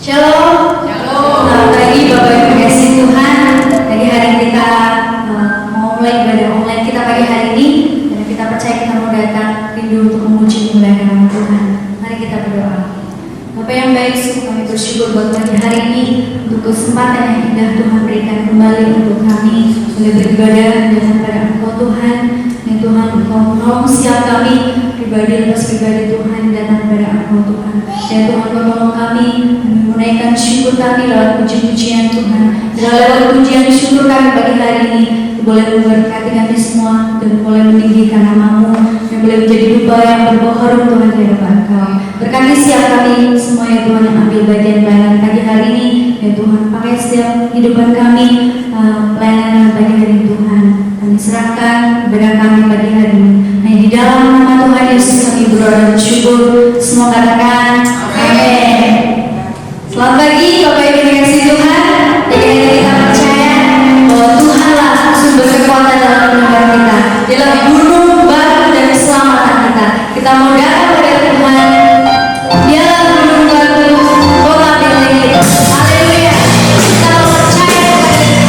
Shalom. Selamat pagi Bapak Ibu kasih Tuhan. Pagi hari kita mau mulai ibadah online kita pagi hari ini, dan kita percaya kita mau datang rindu untuk memuji memuliakan nama Tuhan. Mari kita berdoa. Bapak yang baik, sungguh kami bersyukur buat pagi hari ini untuk kesempatan yang indah Tuhan berikan kembali untuk kami boleh beribadah dan pada Engkau Tuhan. Yang Tuhan Engkau menolong siap kami pribadi lepas pribadi Tuhan datang pada Engkau Tuhan. Dan Tuhan menolong kami menaikkan syukur kami lewat puji-pujian Tuhan. Dan lewat pujian syukur kami pagi hari ini boleh memberkati kami semua dan boleh meninggikan nama-Mu dan boleh menjadi dupa yang berbaharum Tuhan di hadapan Engkau. Berkati siap kami semua ya Tuhan yang ambil bagian pelayanan pagi hari ini ya Tuhan, pakai setiap kehidupan kami pelayanan pagi hari ini Tuhan. Kami serahkan kepada kami pagi hari ini. Nah, di dalam nama Tuhan Yesus kami berdoa dan bersyukur. Semua katakan amin. Selamat pagi Bapak Ibu yang dikasihi Tuhan. Jadi kita percaya bahwa Tuhanlah sumber kekuatan dalam kehidupan kita. Dialah gunung, batu dan keselamatan kita. Kita mau datang pada Tuhan. Dialah gunung, batu, kota milik kita. Haleluya. Kita mau percaya kepada Dia.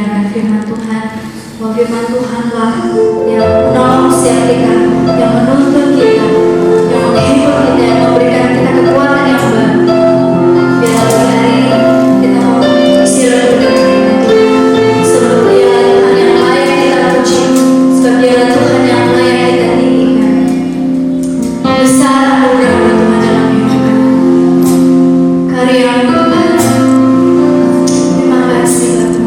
mendengarkan firman Tuhan. Bahwa firman Tuhanlah yang menolong setiap kita, yang menuntun kita, yang menghibur kita, yang memberikan kita kekuatan yang baru. Biar pagi hari ini kita mau istirahat dengan firman Tuhan. Sebab Dia Tuhan yang layak kita puji, sebab Dia Tuhan yang layak kita tinggikan. Besar anugerah Tuhan dalam hidup kami. Karya-Mu Tuhan. Terima kasih Bapak.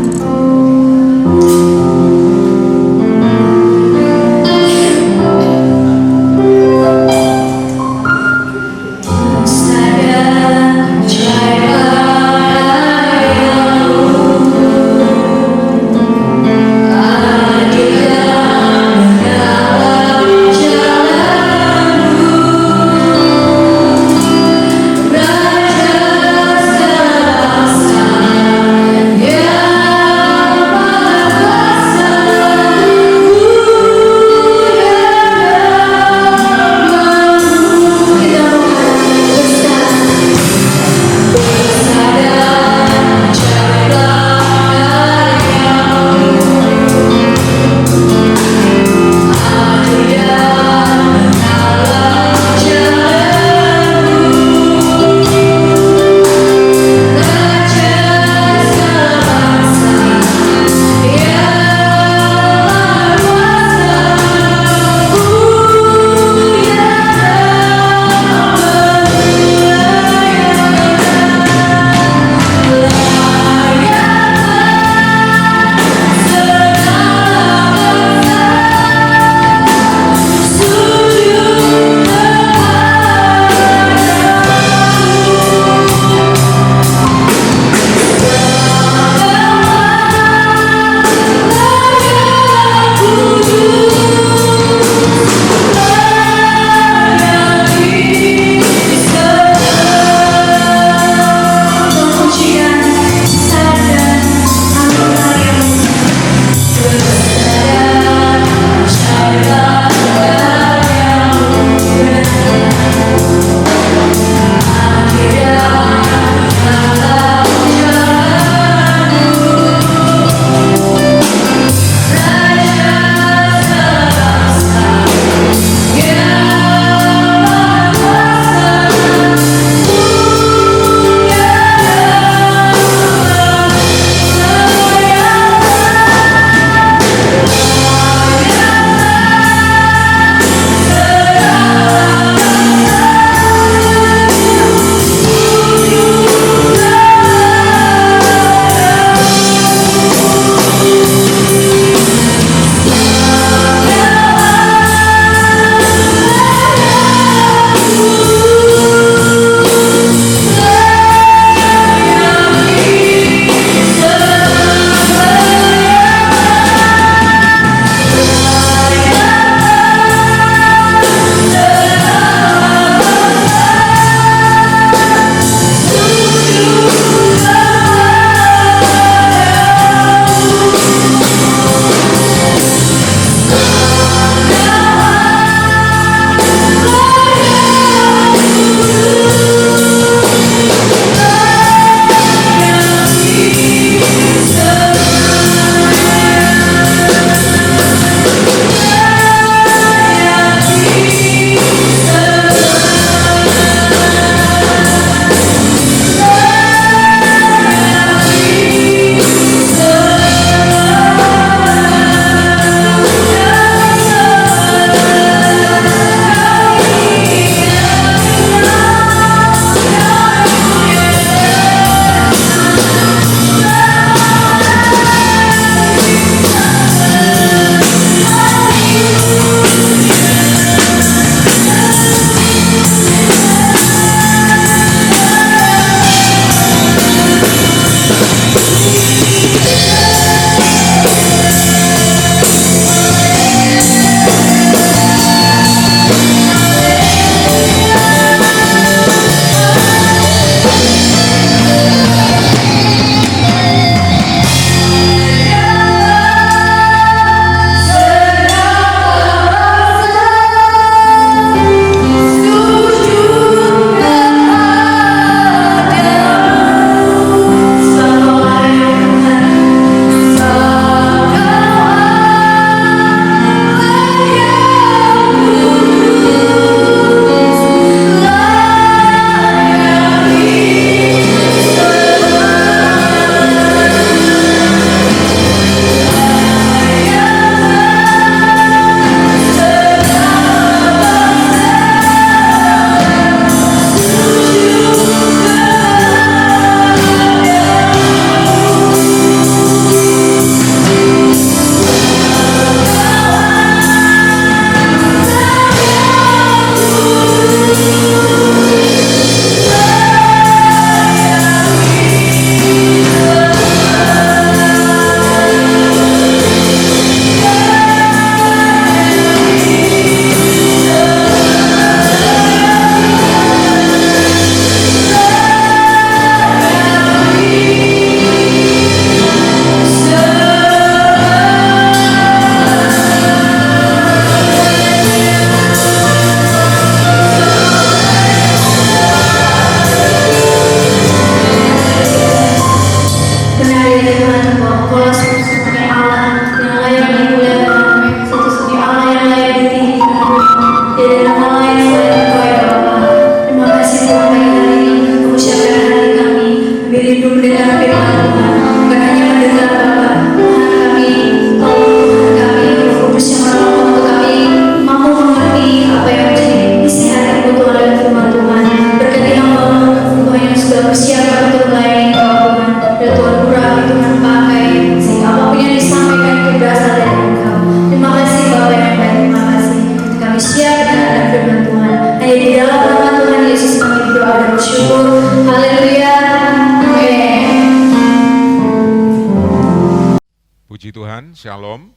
Puji Tuhan, Shalom.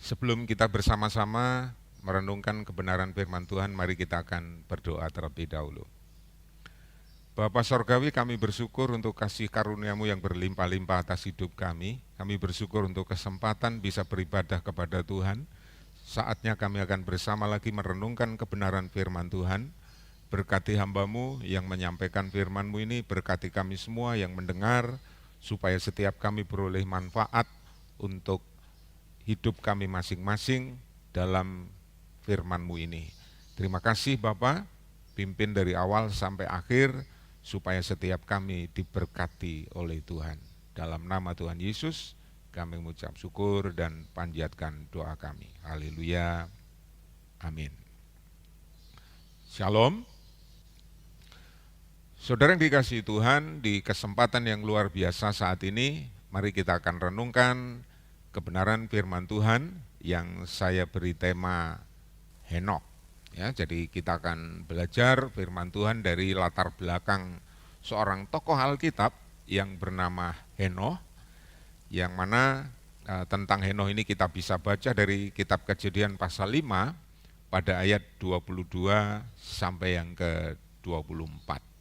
Sebelum kita bersama-sama merenungkan kebenaran firman Tuhan, mari kita akan berdoa terlebih dahulu. Bapa Sorgawi, kami bersyukur untuk kasih karunia-Mu yang berlimpah-limpah atas hidup kami. Kami bersyukur untuk kesempatan bisa beribadah kepada Tuhan. Saatnya kami akan bersama lagi merenungkan kebenaran firman Tuhan. Berkati hamba-Mu yang menyampaikan firman-Mu ini, berkati kami semua yang mendengar, supaya setiap kami beroleh manfaat untuk hidup kami masing-masing dalam firman-Mu ini. Terima kasih Bapa, pimpin dari awal sampai akhir, supaya setiap kami diberkati oleh Tuhan. Dalam nama Tuhan Yesus, kami mengucap syukur dan panjatkan doa kami. Haleluya. Amin. Shalom. Saudara yang dikasihi Tuhan, di kesempatan yang luar biasa saat ini, mari kita akan renungkan kebenaran firman Tuhan yang saya beri tema Henokh. Ya, jadi kita akan belajar firman Tuhan dari latar belakang seorang tokoh Alkitab yang bernama Henokh, yang mana tentang Henokh ini kita bisa baca dari kitab Kejadian pasal 5 pada ayat 22 sampai yang ke-24.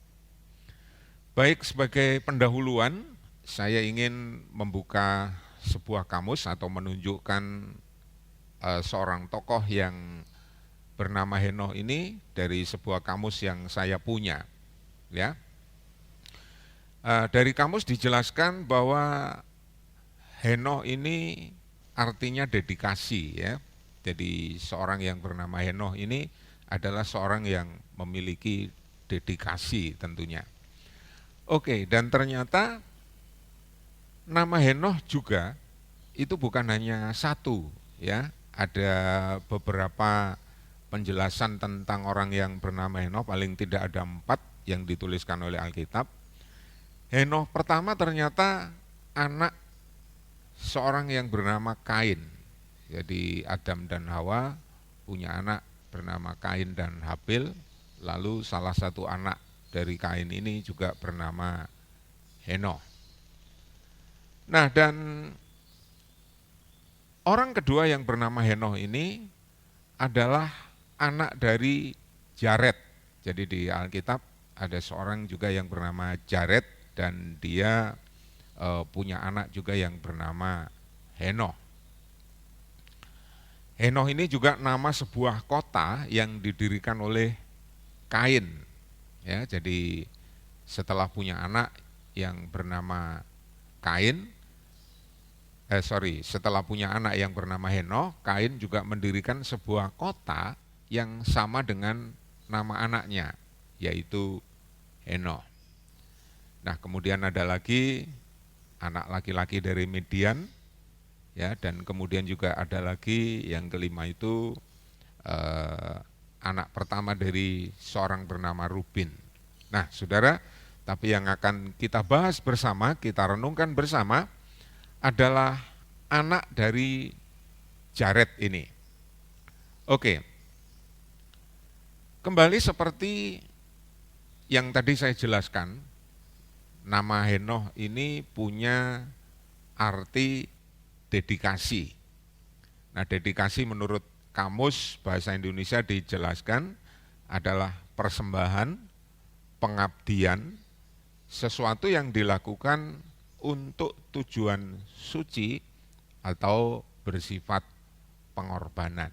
Baik, sebagai pendahuluan, saya ingin membuka sebuah kamus atau menunjukkan seorang tokoh yang bernama Henokh ini dari sebuah kamus yang saya punya. Ya, dari kamus dijelaskan bahwa Henokh ini artinya dedikasi. Ya, jadi seorang yang bernama Henokh ini adalah seorang yang memiliki dedikasi tentunya. Oke, dan ternyata nama Henokh juga itu bukan hanya satu, ya. Ada beberapa penjelasan tentang orang yang bernama Henokh, paling tidak ada 4 yang dituliskan oleh Alkitab. Henokh pertama ternyata anak seorang yang bernama Kain. Jadi Adam dan Hawa punya anak bernama Kain dan Habil, lalu salah satu anak dari Kain ini juga bernama Henokh. Nah, dan orang kedua yang bernama Henokh ini adalah anak dari Jared. Jadi di Alkitab ada seorang juga yang bernama Jared dan dia punya anak juga yang bernama Henokh. Henokh ini juga nama sebuah kota yang didirikan oleh Kain. Ya, jadi setelah punya anak yang bernama setelah punya anak yang bernama Henokh, Kain juga mendirikan sebuah kota yang sama dengan nama anaknya, yaitu Henokh. Nah, kemudian ada lagi anak laki-laki dari Midian, ya, dan kemudian juga ada lagi yang kelima itu anak pertama dari seorang bernama Ruben. Nah, saudara, tapi yang akan kita bahas bersama, kita renungkan bersama adalah anak dari Jared ini. Oke, kembali seperti yang tadi saya jelaskan, nama Henokh ini punya arti dedikasi. Nah, dedikasi menurut Kamus Bahasa Indonesia dijelaskan adalah persembahan, pengabdian, sesuatu yang dilakukan untuk tujuan suci atau bersifat pengorbanan.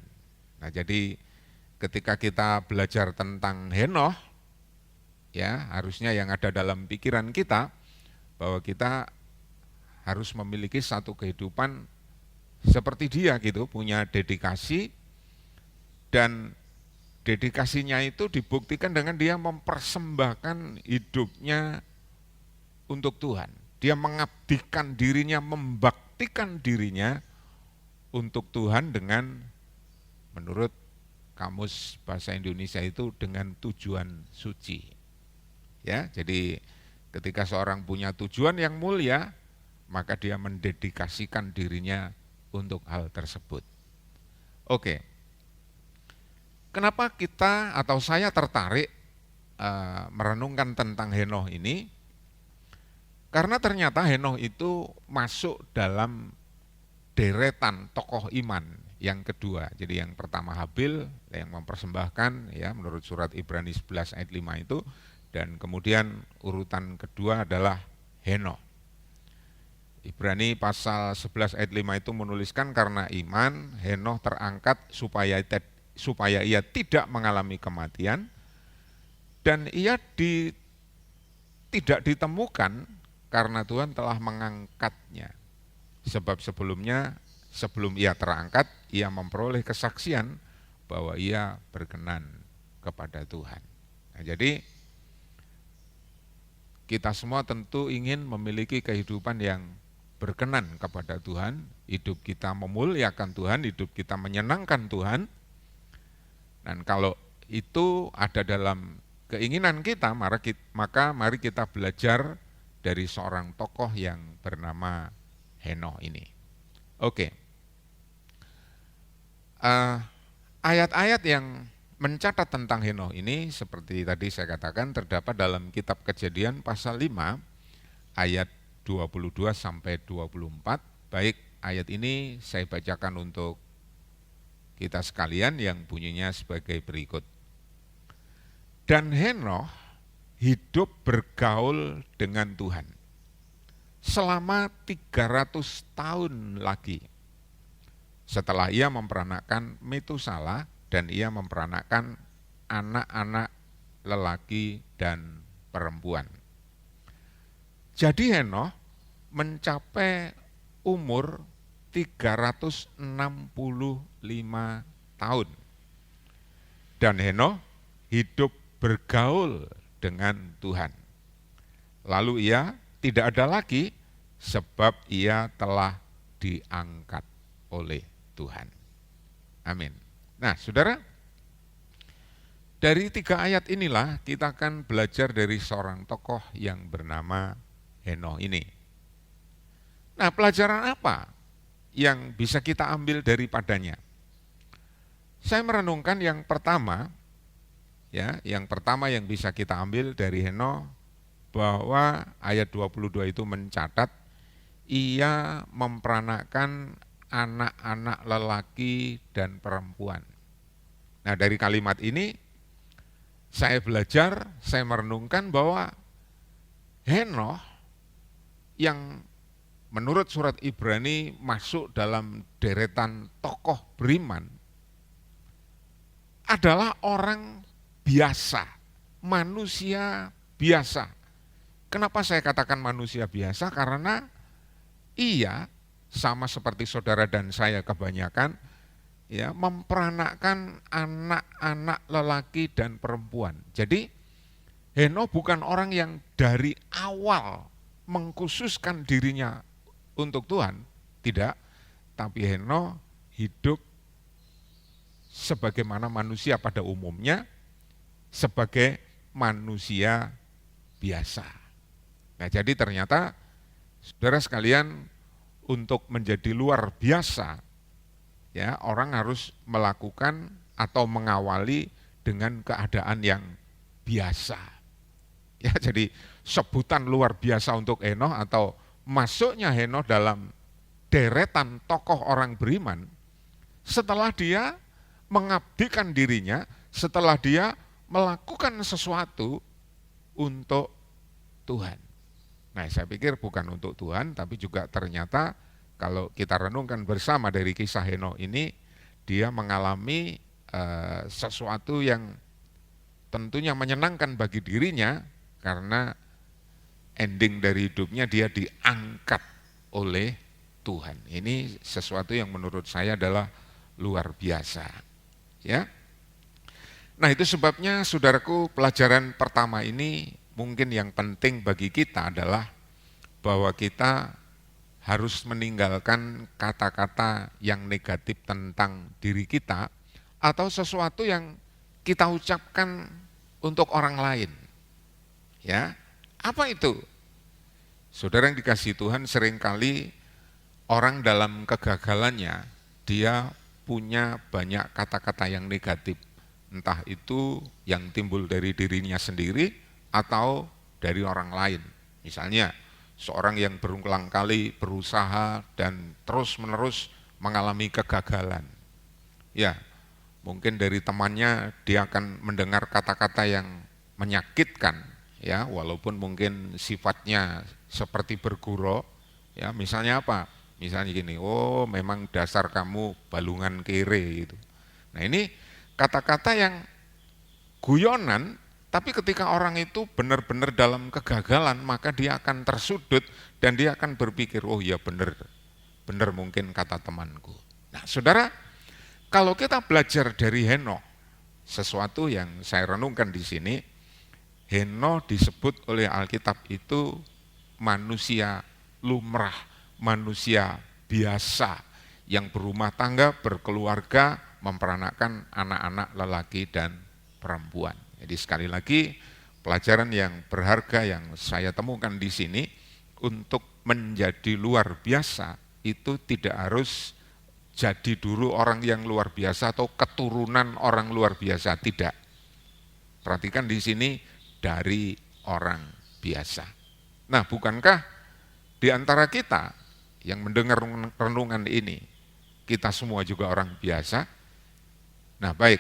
Nah, jadi ketika kita belajar tentang Henokh, ya, harusnya yang ada dalam pikiran kita bahwa kita harus memiliki satu kehidupan seperti dia gitu, punya dedikasi, dan dedikasinya itu dibuktikan dengan dia mempersembahkan hidupnya untuk Tuhan. Dia mengabdikan dirinya, membaktikan dirinya untuk Tuhan dengan, menurut Kamus Bahasa Indonesia itu, dengan tujuan suci. Ya, jadi ketika seorang punya tujuan yang mulia, maka dia mendedikasikan dirinya untuk hal tersebut. Oke. Kenapa kita atau saya tertarik merenungkan tentang Henokh ini? Karena ternyata Henokh itu masuk dalam deretan tokoh iman yang kedua. Jadi yang pertama Habil yang mempersembahkan ya menurut surat Ibrani 11 ayat 5 itu, dan kemudian urutan kedua adalah Henokh. Ibrani pasal 11 ayat 5 itu menuliskan karena iman Henokh terangkat supaya ia tidak mengalami kematian, dan ia tidak ditemukan karena Tuhan telah mengangkatnya. Sebab sebelum ia terangkat, ia memperoleh kesaksian bahwa ia berkenan kepada Tuhan. Nah, jadi kita semua tentu ingin memiliki kehidupan yang berkenan kepada Tuhan, hidup kita memuliakan Tuhan, hidup kita menyenangkan Tuhan. Dan kalau itu ada dalam keinginan kita, maka mari kita belajar dari seorang tokoh yang bernama Henokh ini. Oke. Ayat-ayat yang mencatat tentang Henokh ini seperti tadi saya katakan terdapat dalam kitab Kejadian pasal 5 ayat 22 sampai 24. Baik, ayat ini saya bacakan untuk kita sekalian yang bunyinya sebagai berikut. Dan Henokh hidup bergaul dengan Tuhan selama 300 tahun lagi. Setelah ia memperanakkan Metusala dan ia memperanakkan anak-anak lelaki dan perempuan. Jadi Henokh mencapai umur 365 tahun. Dan Henokh hidup bergaul dengan Tuhan. Lalu ia tidak ada lagi sebab ia telah diangkat oleh Tuhan. Amin. Nah, saudara, dari 3 ayat inilah kita akan belajar dari seorang tokoh yang bernama Henokh ini. Nah, pelajaran apa yang bisa kita ambil daripadanya? Saya merenungkan yang pertama yang bisa kita ambil dari Henokh, bahwa ayat 22 itu mencatat ia memperanakkan anak-anak lelaki dan perempuan. Nah, dari kalimat ini saya merenungkan bahwa Henokh yang menurut surat Ibrani masuk dalam deretan tokoh beriman adalah orang biasa, manusia biasa. Kenapa saya katakan manusia biasa? Karena ia sama seperti saudara dan saya kebanyakan ya memperanakkan anak-anak lelaki dan perempuan. Jadi Henokh bukan orang yang dari awal mengkhususkan dirinya untuk Tuhan, tidak, tapi Henokh hidup sebagaimana manusia pada umumnya, sebagai manusia biasa. Nah, jadi ternyata saudara sekalian, untuk menjadi luar biasa, ya orang harus melakukan atau mengawali dengan keadaan yang biasa. Ya, jadi sebutan luar biasa untuk Henokh atau masuknya Henokh dalam deretan tokoh orang beriman setelah dia mengabdikan dirinya, setelah dia melakukan sesuatu untuk Tuhan. Nah, saya pikir bukan untuk Tuhan, tapi juga ternyata kalau kita renungkan bersama dari kisah Henokh ini, dia mengalami sesuatu yang tentunya menyenangkan bagi dirinya, karena ending dari hidupnya dia diangkat oleh Tuhan. Ini sesuatu yang menurut saya adalah luar biasa. Ya. Nah, itu sebabnya saudaraku, pelajaran pertama ini mungkin yang penting bagi kita adalah bahwa kita harus meninggalkan kata-kata yang negatif tentang diri kita atau sesuatu yang kita ucapkan untuk orang lain. Ya, apa itu? Saudara yang dikasihi Tuhan, seringkali orang dalam kegagalannya dia punya banyak kata-kata yang negatif, entah itu yang timbul dari dirinya sendiri atau dari orang lain. Misalnya, seorang yang berulang kali berusaha dan terus-menerus mengalami kegagalan. Ya, mungkin dari temannya dia akan mendengar kata-kata yang menyakitkan, ya, walaupun mungkin sifatnya seperti bergurau, ya, misalnya apa? Misalnya gini, oh memang dasar kamu balungan kere gitu. Nah ini kata-kata yang guyonan, tapi ketika orang itu benar-benar dalam kegagalan, maka dia akan tersudut dan dia akan berpikir, oh ya benar, benar mungkin kata temanku. Nah saudara, kalau kita belajar dari Henokh, sesuatu yang saya renungkan di sini, Henokh disebut oleh Alkitab itu manusia lumrah, manusia biasa yang berumah tangga, berkeluarga, memperanakan anak-anak lelaki dan perempuan. Jadi sekali lagi pelajaran yang berharga yang saya temukan di sini, untuk menjadi luar biasa itu tidak harus jadi dulu orang yang luar biasa atau keturunan orang luar biasa, tidak. Perhatikan di sini dari orang biasa. Nah, bukankah di antara kita yang mendengar renungan ini, kita semua juga orang biasa? Nah, baik.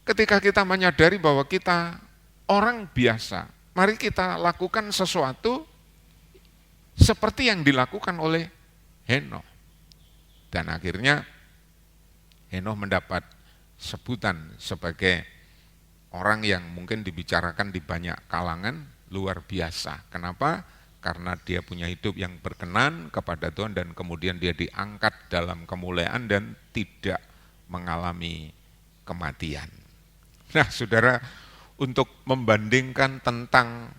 Ketika kita menyadari bahwa kita orang biasa, mari kita lakukan sesuatu seperti yang dilakukan oleh Henokh. Dan akhirnya Henokh mendapat sebutan sebagai orang yang mungkin dibicarakan di banyak kalangan luar biasa. Kenapa? Karena dia punya hidup yang berkenan kepada Tuhan dan kemudian dia diangkat dalam kemuliaan dan tidak mengalami kematian. Nah saudara, untuk membandingkan tentang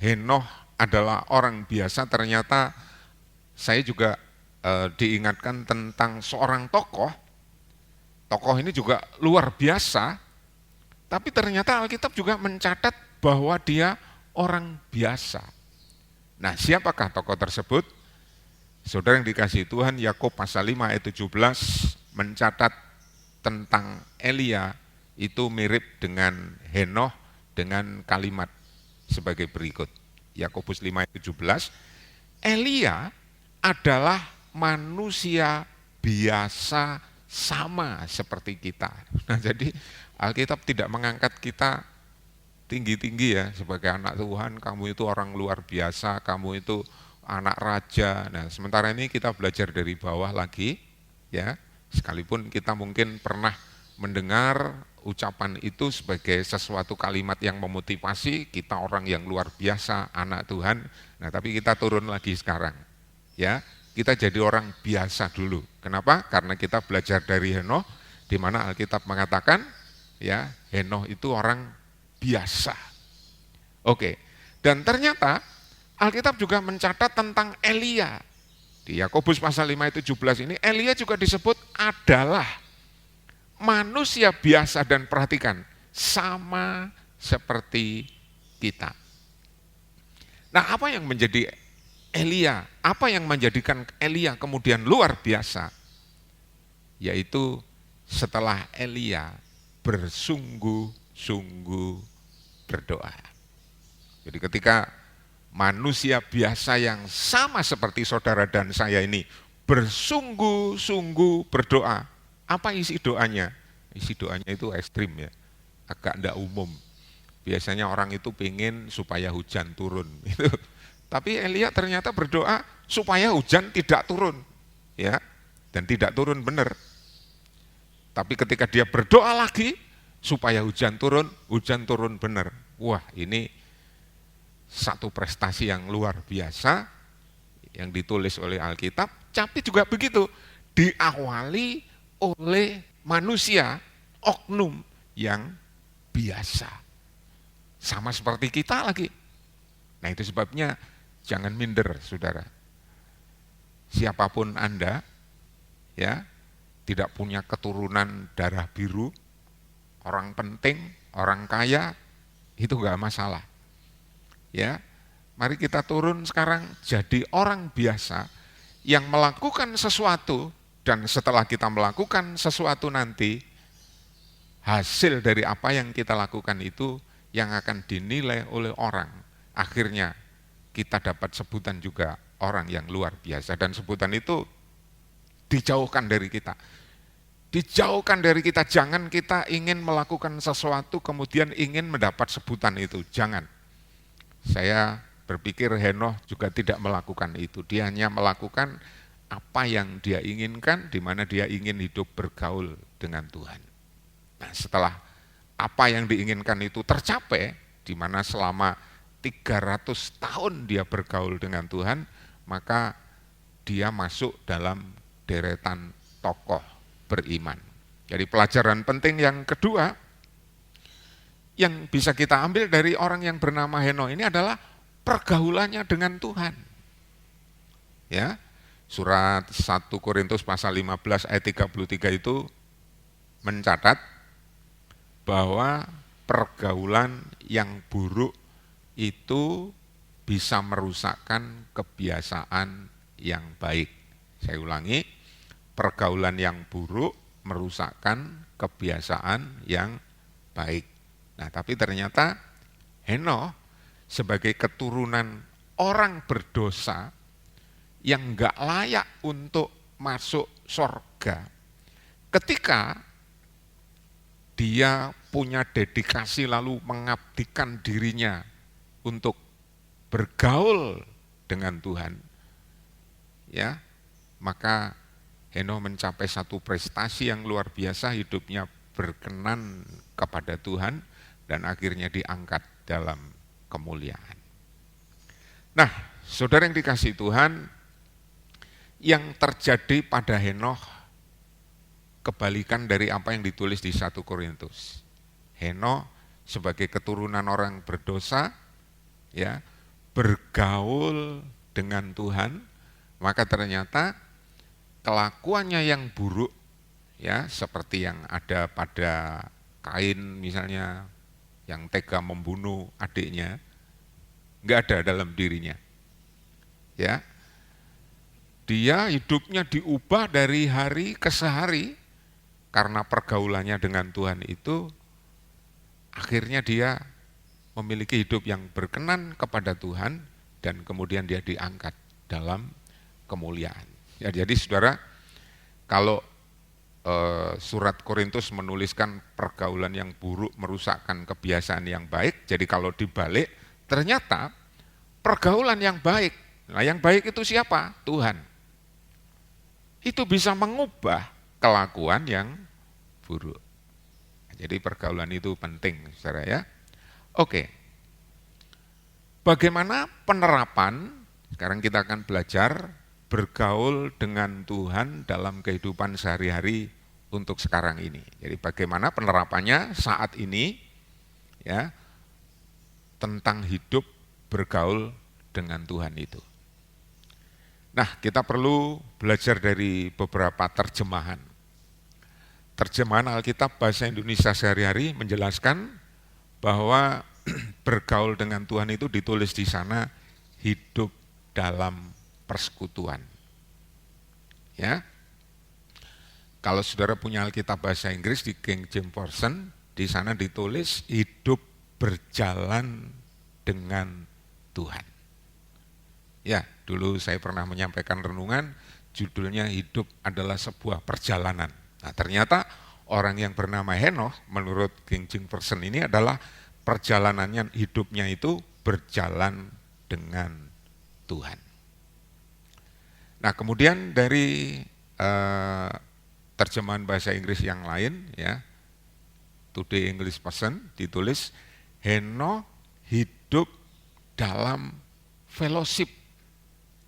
Henokh adalah orang biasa, ternyata saya juga diingatkan tentang seorang tokoh. Tokoh ini juga luar biasa, tapi ternyata Alkitab juga mencatat bahwa dia orang biasa. Nah, siapakah tokoh tersebut? Saudara yang dikasihi Tuhan, Yakub pasal 5 ayat 17 mencatat tentang Elia itu mirip dengan Henokh dengan kalimat sebagai berikut. Yakobus 5 ayat 17, Elia adalah manusia biasa sama seperti kita. Nah, jadi Alkitab tidak mengangkat kita tinggi-tinggi ya sebagai anak Tuhan, kamu itu orang luar biasa, kamu itu anak raja. Nah, sementara ini kita belajar dari bawah lagi ya. Sekalipun kita mungkin pernah mendengar ucapan itu sebagai sesuatu kalimat yang memotivasi, kita orang yang luar biasa, anak Tuhan. Nah, tapi kita turun lagi sekarang. Ya, kita jadi orang biasa dulu. Kenapa? Karena kita belajar dari Henokh, di mana Alkitab mengatakan, ya, Henokh itu orang biasa. Oke, dan ternyata Alkitab juga mencatat tentang Elia. Di Yakobus pasal 5 ayat 17 ini, Elia juga disebut adalah manusia biasa dan perhatikan, sama seperti kita. Nah, apa yang menjadi Elia, apa yang menjadikan Elia kemudian luar biasa? Yaitu setelah Elia bersungguh-sungguh berdoa. Jadi ketika manusia biasa yang sama seperti saudara dan saya ini bersungguh-sungguh berdoa, apa isi doanya? Isi doanya itu ekstrim ya, agak tidak umum. Biasanya orang itu pengen supaya hujan turun. Tapi Elia ternyata berdoa supaya hujan tidak turun, ya, dan tidak turun benar. Tapi ketika dia berdoa lagi supaya hujan turun benar. Wah, ini satu prestasi yang luar biasa yang ditulis oleh Alkitab. Tapi juga begitu, diawali oleh manusia oknum yang biasa, sama seperti kita lagi. Nah, itu sebabnya jangan minder, saudara. Siapapun Anda, ya, tidak punya keturunan darah biru, orang penting, orang kaya, itu enggak masalah. Ya, mari kita turun sekarang jadi orang biasa yang melakukan sesuatu, dan setelah kita melakukan sesuatu nanti, hasil dari apa yang kita lakukan itu yang akan dinilai oleh orang. Akhirnya kita dapat sebutan juga orang yang luar biasa, dan sebutan itu dijauhkan dari kita. Dijauhkan dari kita, jangan kita ingin melakukan sesuatu kemudian ingin mendapat sebutan itu, jangan. Saya berpikir Henokh juga tidak melakukan itu, dia hanya melakukan apa yang dia inginkan, di mana dia ingin hidup bergaul dengan Tuhan. Nah, setelah apa yang diinginkan itu tercapai, di mana selama 300 tahun dia bergaul dengan Tuhan, maka dia masuk dalam deretan tokoh beriman. Jadi pelajaran penting yang kedua yang bisa kita ambil dari orang yang bernama Henokh ini adalah pergaulannya dengan Tuhan. Ya, surat 1 Korintus pasal 15 ayat 33 itu mencatat bahwa pergaulan yang buruk itu bisa merusakkan kebiasaan yang baik. Saya ulangi, pergaulan yang buruk merusakkan kebiasaan yang baik. Nah, tapi ternyata Henokh sebagai keturunan orang berdosa yang enggak layak untuk masuk surga, ketika dia punya dedikasi lalu mengabdikan dirinya untuk bergaul dengan Tuhan, ya, maka Henokh mencapai satu prestasi yang luar biasa, hidupnya berkenan kepada Tuhan dan akhirnya diangkat dalam kemuliaan. Nah, saudara yang dikasihi Tuhan, yang terjadi pada Henokh kebalikan dari apa yang ditulis di 1 Korintus. Henokh sebagai keturunan orang berdosa, ya, bergaul dengan Tuhan, maka ternyata kelakuannya yang buruk, ya, seperti yang ada pada Kain misalnya, yang tega membunuh adiknya, enggak ada dalam dirinya. Ya, dia hidupnya diubah dari hari ke sehari karena pergaulannya dengan Tuhan itu, akhirnya dia memiliki hidup yang berkenan kepada Tuhan dan kemudian dia diangkat dalam kemuliaan. Ya, jadi saudara, kalau surat Korintus menuliskan pergaulan yang buruk merusakkan kebiasaan yang baik, jadi kalau dibalik ternyata pergaulan yang baik, nah yang baik itu siapa? Tuhan. Itu bisa mengubah kelakuan yang buruk. Jadi pergaulan itu penting, saudara ya. Oke. Bagaimana penerapan? Sekarang kita akan belajar bergaul dengan Tuhan dalam kehidupan sehari-hari untuk sekarang ini. Jadi bagaimana penerapannya saat ini, ya, tentang hidup bergaul dengan Tuhan itu. Nah, kita perlu belajar dari beberapa terjemahan. Terjemahan Alkitab bahasa Indonesia sehari-hari menjelaskan bahwa bergaul dengan Tuhan itu ditulis di sana hidup dalam persekutuan. Ya. Kalau saudara punya Alkitab bahasa Inggris di King James Version, di sana ditulis hidup berjalan dengan Tuhan. Ya, dulu saya pernah menyampaikan renungan, judulnya hidup adalah sebuah perjalanan. Nah, ternyata orang yang bernama Henokh menurut King James Version ini adalah perjalanannya, hidupnya itu berjalan dengan Tuhan. Nah, kemudian dari terjemahan bahasa Inggris yang lain, ya, Today English Version ditulis Henokh hidup dalam fellowship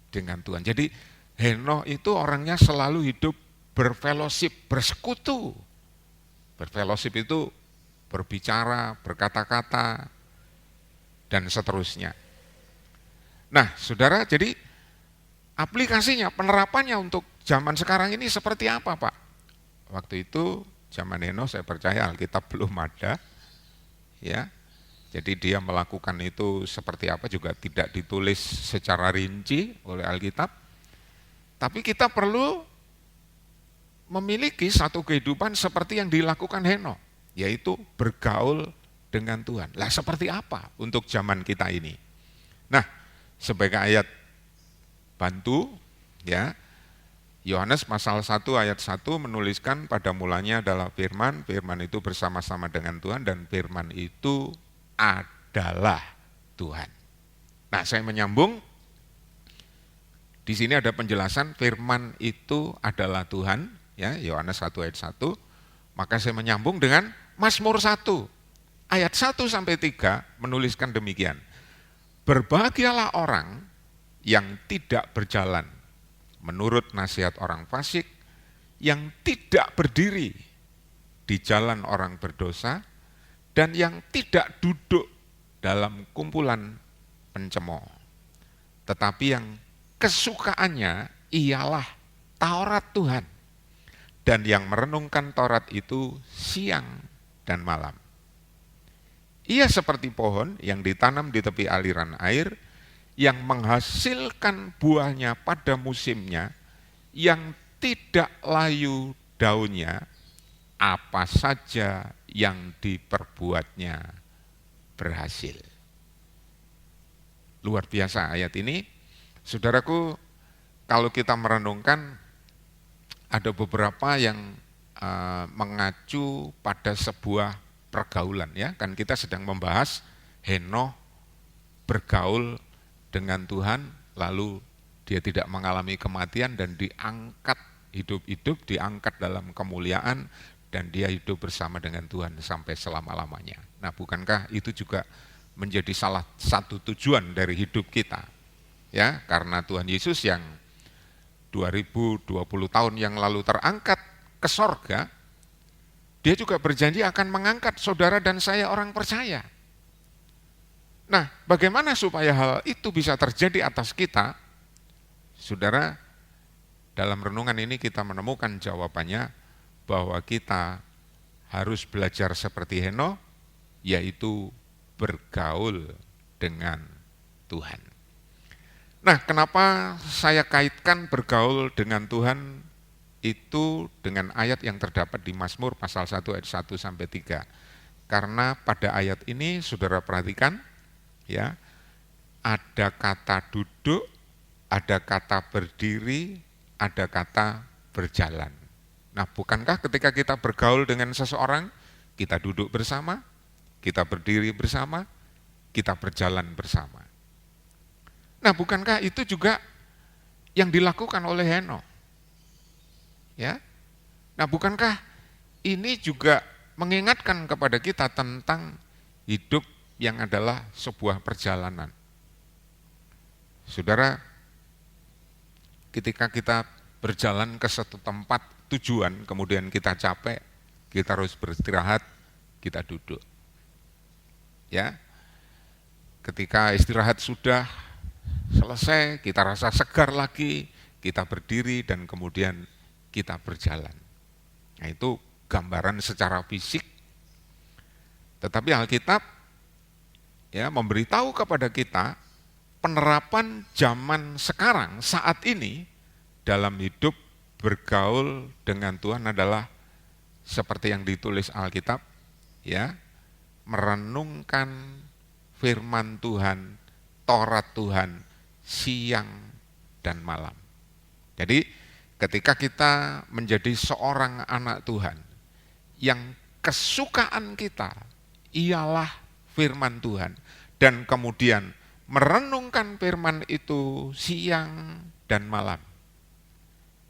dengan Tuhan. Jadi Henokh itu orangnya selalu hidup berfellowship, bersekutu. Berfellowship itu berbicara, berkata-kata, dan seterusnya. Nah, saudara, jadi aplikasinya, penerapannya untuk zaman sekarang ini seperti apa, Pak? Waktu itu zaman Henokh saya percaya Alkitab belum ada, ya. Jadi dia melakukan itu seperti apa juga tidak ditulis secara rinci oleh Alkitab. Tapi kita perlu memiliki satu kehidupan seperti yang dilakukan Henokh, yaitu bergaul dengan Tuhan. Lah seperti apa untuk zaman kita ini? Nah, sebagai ayat bantu, ya. Yohanes pasal 1 ayat 1 menuliskan pada mulanya adalah firman, firman itu bersama-sama dengan Tuhan dan firman itu adalah Tuhan. Nah, saya menyambung, di sini ada penjelasan firman itu adalah Tuhan, ya, Yohanes 1 ayat 1, maka saya menyambung dengan Mazmur 1 ayat 1 sampai 3 menuliskan demikian. Berbahagialah orang yang tidak berjalan menurut nasihat orang fasik, yang tidak berdiri di jalan orang berdosa, dan yang tidak duduk dalam kumpulan pencemooh. Tetapi yang kesukaannya ialah Taurat Tuhan, dan yang merenungkan Taurat itu siang dan malam. Ia seperti pohon yang ditanam di tepi aliran air, yang menghasilkan buahnya pada musimnya, yang tidak layu daunnya, apa saja yang diperbuatnya berhasil. Luar biasa ayat ini. Saudaraku, kalau kita merenungkan, ada beberapa yang mengacu pada sebuah pergaulan, ya. Kan kita sedang membahas Henokh bergaul dengan Tuhan, lalu dia tidak mengalami kematian dan diangkat hidup-hidup, diangkat dalam kemuliaan, dan dia hidup bersama dengan Tuhan sampai selama-lamanya. Nah, bukankah itu juga menjadi salah satu tujuan dari hidup kita? Ya, karena Tuhan Yesus yang 2020 tahun yang lalu terangkat ke sorga, dia juga berjanji akan mengangkat saudara dan saya orang percaya. Nah, bagaimana supaya hal itu bisa terjadi atas kita? Saudara, dalam renungan ini kita menemukan jawabannya bahwa kita harus belajar seperti Henokh, yaitu bergaul dengan Tuhan. Nah, kenapa saya kaitkan bergaul dengan Tuhan itu dengan ayat yang terdapat di Mazmur pasal 1 ayat 1 sampai 3. Karena pada ayat ini saudara perhatikan, ya, ada kata duduk, ada kata berdiri, ada kata berjalan. Nah, bukankah ketika kita bergaul dengan seseorang, kita duduk bersama, kita berdiri bersama, kita berjalan bersama. Nah, bukankah itu juga yang dilakukan oleh Henokh? Ya. Nah, bukankah ini juga mengingatkan kepada kita tentang hidup yang adalah sebuah perjalanan. Saudara, ketika kita berjalan ke satu tempat tujuan, kemudian kita capek, kita harus beristirahat, kita duduk. Ya. Ketika istirahat sudah selesai, kita rasa segar lagi, kita berdiri dan kemudian kita berjalan. Nah, itu gambaran secara fisik. Tetapi Alkitab, ya, memberitahu kepada kita penerapan zaman sekarang saat ini dalam hidup bergaul dengan Tuhan adalah seperti yang ditulis Alkitab, ya, merenungkan firman Tuhan, Taurat Tuhan siang dan malam. Jadi ketika kita menjadi seorang anak Tuhan yang kesukaan kita ialah firman Tuhan, dan kemudian merenungkan firman itu siang dan malam.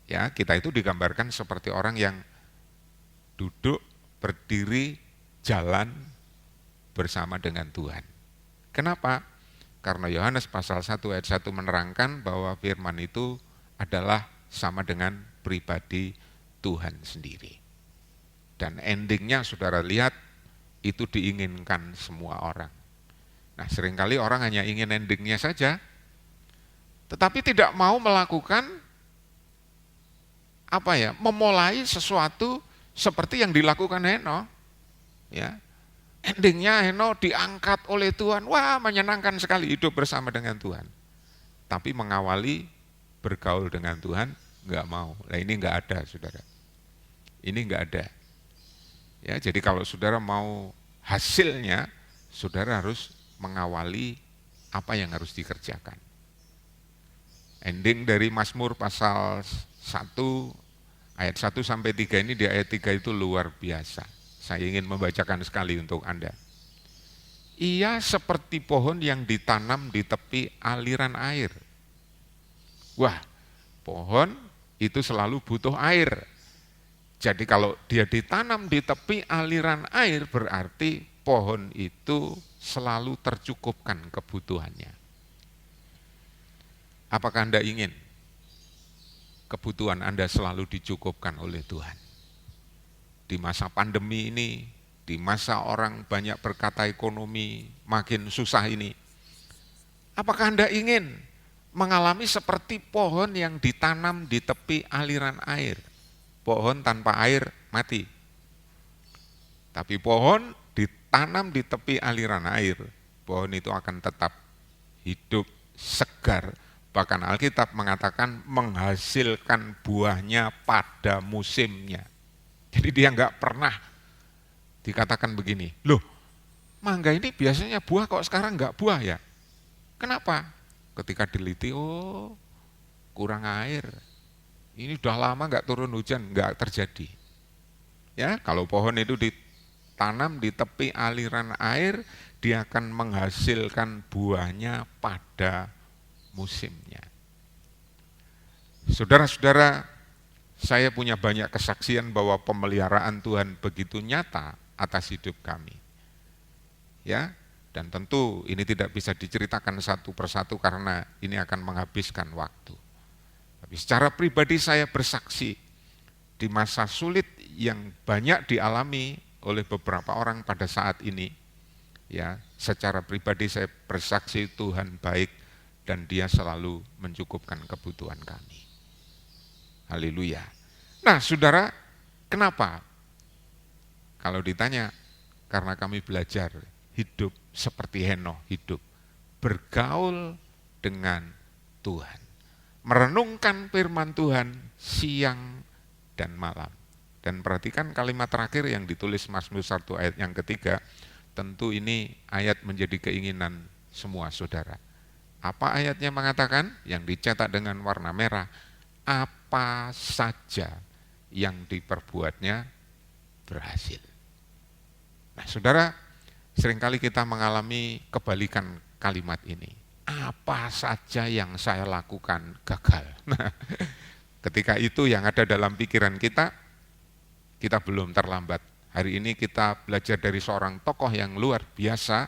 Ya, kita itu digambarkan seperti orang yang duduk, berdiri, jalan bersama dengan Tuhan. Kenapa? Karena Yohanes pasal 1 ayat 1 menerangkan bahwa firman itu adalah sama dengan pribadi Tuhan sendiri. Dan endingnya saudara lihat, itu diinginkan semua orang. Nah, seringkali orang hanya ingin endingnya saja, tetapi tidak mau melakukan memulai sesuatu seperti yang dilakukan Henokh. Ya. Endingnya Henokh diangkat oleh Tuhan, wah, menyenangkan sekali hidup bersama dengan Tuhan. Tapi mengawali bergaul dengan Tuhan enggak mau. Nah, ini enggak ada, saudara. Ini enggak ada. Ya, jadi kalau saudara mau hasilnya, saudara harus mengawali apa yang harus dikerjakan. Ending dari Mazmur pasal 1 ayat 1 sampai 3 ini, di ayat 3 itu luar biasa. Saya ingin membacakan sekali untuk Anda. Ia seperti pohon yang ditanam di tepi aliran air. Wah, pohon itu selalu butuh air. Jadi kalau dia ditanam di tepi aliran air, berarti pohon itu selalu tercukupkan kebutuhannya. Apakah Anda ingin kebutuhan Anda selalu dicukupkan oleh Tuhan? Di masa pandemi ini, di masa orang banyak berkata ekonomi makin susah ini, apakah Anda ingin mengalami seperti pohon yang ditanam di tepi aliran air? Pohon tanpa air mati. Tapi pohon ditanam di tepi aliran air, pohon itu akan tetap hidup, segar. Bahkan Alkitab mengatakan menghasilkan buahnya pada musimnya. Jadi dia nggak pernah dikatakan begini, loh mangga ini biasanya buah kok sekarang nggak buah ya? Kenapa? Ketika diliti, oh kurang air. Ini udah lama nggak turun hujan, nggak terjadi. Ya, kalau pohon itu ditanam di tepi aliran air, dia akan menghasilkan buahnya pada musimnya. Saudara-saudara, saya punya banyak kesaksian bahwa pemeliharaan Tuhan begitu nyata atas hidup kami. Ya, dan tentu ini tidak bisa diceritakan satu persatu karena ini akan menghabiskan waktu. Tapi secara pribadi saya bersaksi di masa sulit yang banyak dialami oleh beberapa orang pada saat ini. Ya, secara pribadi saya bersaksi Tuhan baik dan Dia selalu mencukupkan kebutuhan kami. Haleluya. Nah, saudara, kenapa? Kalau ditanya, karena kami belajar hidup seperti Henokh hidup, bergaul dengan Tuhan, merenungkan firman Tuhan siang dan malam. Dan perhatikan kalimat terakhir yang ditulis Mazmur 1 ayat yang ketiga, tentu ini ayat menjadi keinginan semua saudara. Apa ayatnya mengatakan? Yang dicetak dengan warna merah, apa saja yang diperbuatnya berhasil. Nah, saudara, seringkali kita mengalami kebalikan kalimat ini. Apa saja yang saya lakukan gagal. Nah, ketika itu yang ada dalam pikiran kita belum terlambat. Hari ini kita belajar dari seorang tokoh yang luar biasa,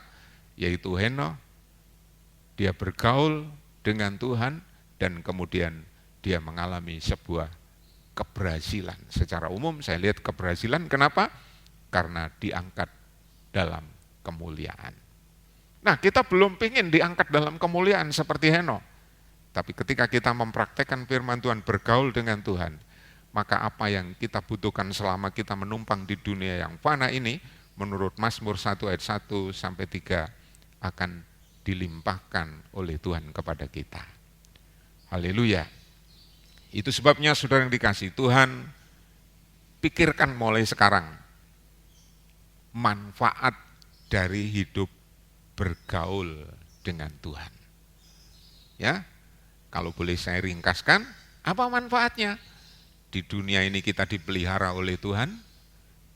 yaitu Henokh. Dia bergaul dengan Tuhan dan kemudian dia mengalami sebuah keberhasilan. Secara umum saya lihat keberhasilan, kenapa? Karena diangkat dalam kemuliaan. Nah, kita belum ingin diangkat dalam kemuliaan seperti Henokh. Tapi ketika kita mempraktekkan firman Tuhan, bergaul dengan Tuhan, maka apa yang kita butuhkan selama kita menumpang di dunia yang fana ini, menurut Mazmur 1 ayat 1 sampai 3 akan dilimpahkan oleh Tuhan kepada kita. Haleluya. Itu sebabnya saudara yang dikasihi Tuhan, pikirkan mulai sekarang manfaat dari hidup bergaul dengan Tuhan. Ya, kalau boleh saya ringkaskan, apa manfaatnya? Di dunia ini kita dipelihara oleh Tuhan,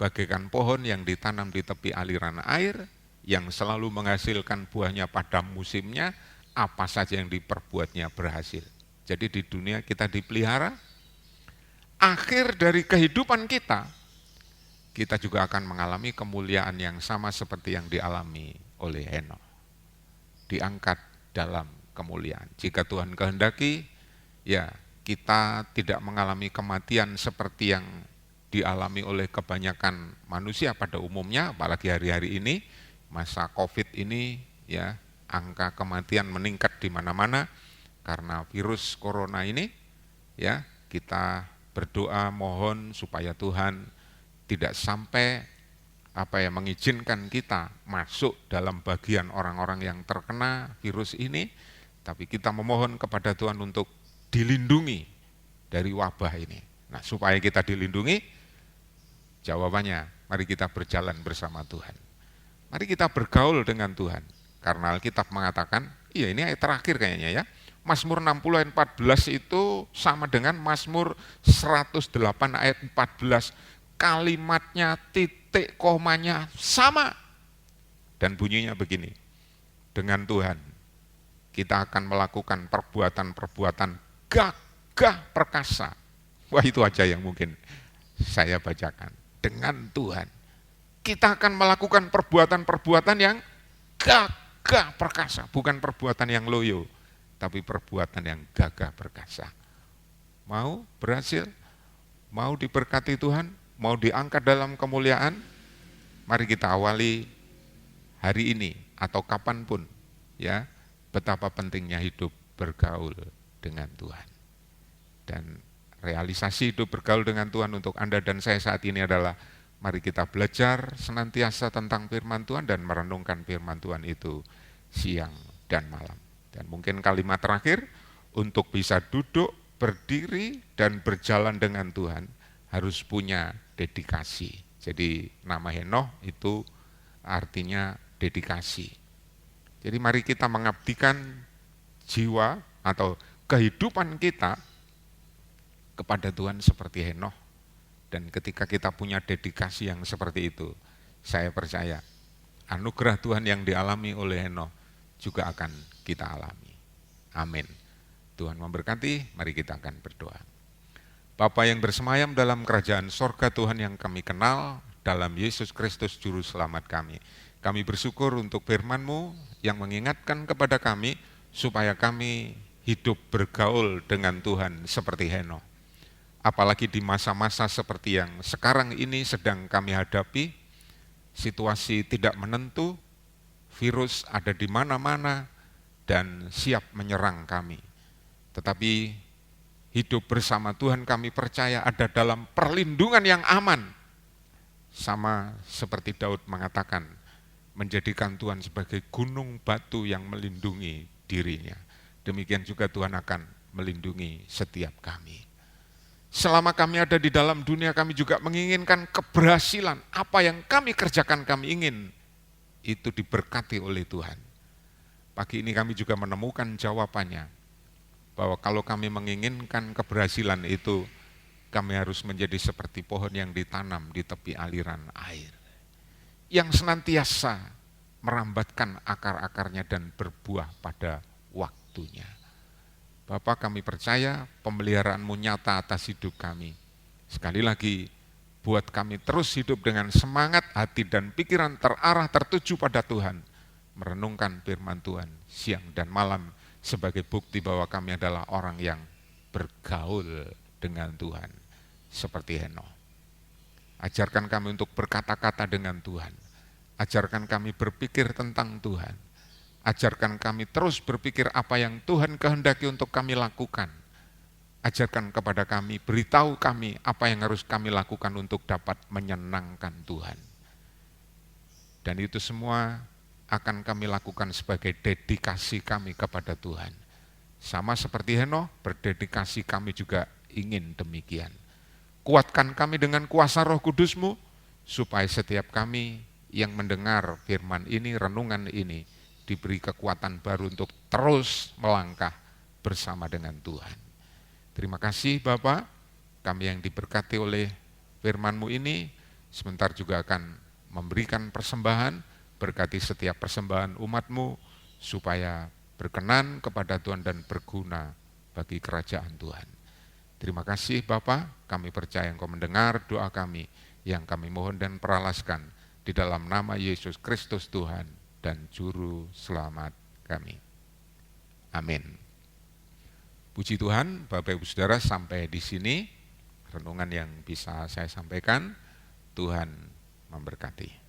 bagaikan pohon yang ditanam di tepi aliran air, yang selalu menghasilkan buahnya pada musimnya, apa saja yang diperbuatnya berhasil. Jadi di dunia kita dipelihara, akhir dari kehidupan kita juga akan mengalami kemuliaan yang sama seperti yang dialami oleh Henokh. Diangkat dalam kemuliaan. Jika Tuhan kehendaki, ya kita tidak mengalami kematian seperti yang dialami oleh kebanyakan manusia pada umumnya, apalagi hari-hari ini, masa COVID ini, ya angka kematian meningkat di mana-mana karena virus corona ini. Ya, kita berdoa mohon supaya Tuhan tidak sampai mengizinkan kita masuk dalam bagian orang-orang yang terkena virus ini, tapi kita memohon kepada Tuhan untuk dilindungi dari wabah ini. Nah, supaya kita dilindungi, jawabannya mari kita berjalan bersama Tuhan. Mari kita bergaul dengan Tuhan. Karena Alkitab mengatakan, iya ini ayat terakhir kayaknya ya, Mazmur 60 ayat 14 itu sama dengan Mazmur 108 ayat 14. Kalimatnya, titik komanya sama. Dan bunyinya begini, dengan Tuhan kita akan melakukan perbuatan-perbuatan gagah perkasa. Wah, itu aja yang mungkin saya bacakan. Dengan Tuhan kita akan melakukan perbuatan-perbuatan yang gagah perkasa. Bukan perbuatan yang loyo, tapi perbuatan yang gagah perkasa. Mau berhasil? Mau diberkati Tuhan? Mau diangkat dalam kemuliaan? Mari kita awali hari ini atau kapanpun, ya, betapa pentingnya hidup bergaul dengan Tuhan. Dan realisasi hidup bergaul dengan Tuhan untuk Anda dan saya saat ini adalah mari kita belajar senantiasa tentang firman Tuhan dan merenungkan firman Tuhan itu siang dan malam. Dan mungkin kalimat terakhir, untuk bisa duduk, berdiri, dan berjalan dengan Tuhan harus punya dedikasi. Jadi nama Henoh itu artinya dedikasi. Jadi mari kita mengabdikan jiwa atau kehidupan kita kepada Tuhan seperti Henoh. Dan ketika kita punya dedikasi yang seperti itu, saya percaya anugerah Tuhan yang dialami oleh Henoh juga akan kita alami. Amin. Tuhan memberkati, mari kita akan berdoa. Bapa yang bersemayam dalam kerajaan sorga Tuhan yang kami kenal, dalam Yesus Kristus Juru Selamat kami bersyukur untuk firman-Mu yang mengingatkan kepada kami supaya kami hidup bergaul dengan Tuhan seperti Henoh. Apalagi di masa-masa seperti yang sekarang ini sedang kami hadapi, situasi tidak menentu, virus ada di mana-mana dan siap menyerang kami. Tetapi hidup bersama Tuhan kami percaya ada dalam perlindungan yang aman. Sama seperti Daud mengatakan, menjadikan Tuhan sebagai gunung batu yang melindungi dirinya. Demikian juga Tuhan akan melindungi setiap kami. Selama kami ada di dalam dunia, kami juga menginginkan keberhasilan. Apa yang kami kerjakan, kami ingin itu diberkati oleh Tuhan. Pagi ini kami juga menemukan jawabannya, bahwa kalau kami menginginkan keberhasilan itu, kami harus menjadi seperti pohon yang ditanam di tepi aliran air, yang senantiasa merambatkan akar-akarnya dan berbuah pada waktunya. Bapa, kami percaya pemeliharaan-Mu nyata atas hidup kami. Sekali lagi, buat kami terus hidup dengan semangat hati dan pikiran terarah tertuju pada Tuhan, merenungkan firman Tuhan siang dan malam sebagai bukti bahwa kami adalah orang yang bergaul dengan Tuhan seperti Henoh. Ajarkan kami untuk berkata-kata dengan Tuhan. Ajarkan kami berpikir tentang Tuhan. Ajarkan kami terus berpikir apa yang Tuhan kehendaki untuk kami lakukan. Ajarkan kepada kami, beritahu kami apa yang harus kami lakukan untuk dapat menyenangkan Tuhan. Dan itu semua akan kami lakukan sebagai dedikasi kami kepada Tuhan. Sama seperti Henoh, berdedikasi kami juga ingin demikian. Kuatkan kami dengan kuasa Roh Kudus-Mu, supaya setiap kami yang mendengar firman ini, renungan ini, diberi kekuatan baru untuk terus melangkah bersama dengan Tuhan. Terima kasih Bapak, kami yang diberkati oleh firman-Mu ini, sebentar juga akan memberikan persembahan, berkati setiap persembahan umat-Mu, supaya berkenan kepada Tuhan dan berguna bagi kerajaan Tuhan. Terima kasih Bapak, kami percaya Engkau mendengar doa kami, yang kami mohon dan peralaskan, di dalam nama Yesus Kristus Tuhan dan Juru Selamat kami. Amin. Puji Tuhan, Bapak Ibu Saudara, sampai di sini renungan yang bisa saya sampaikan. Tuhan memberkati.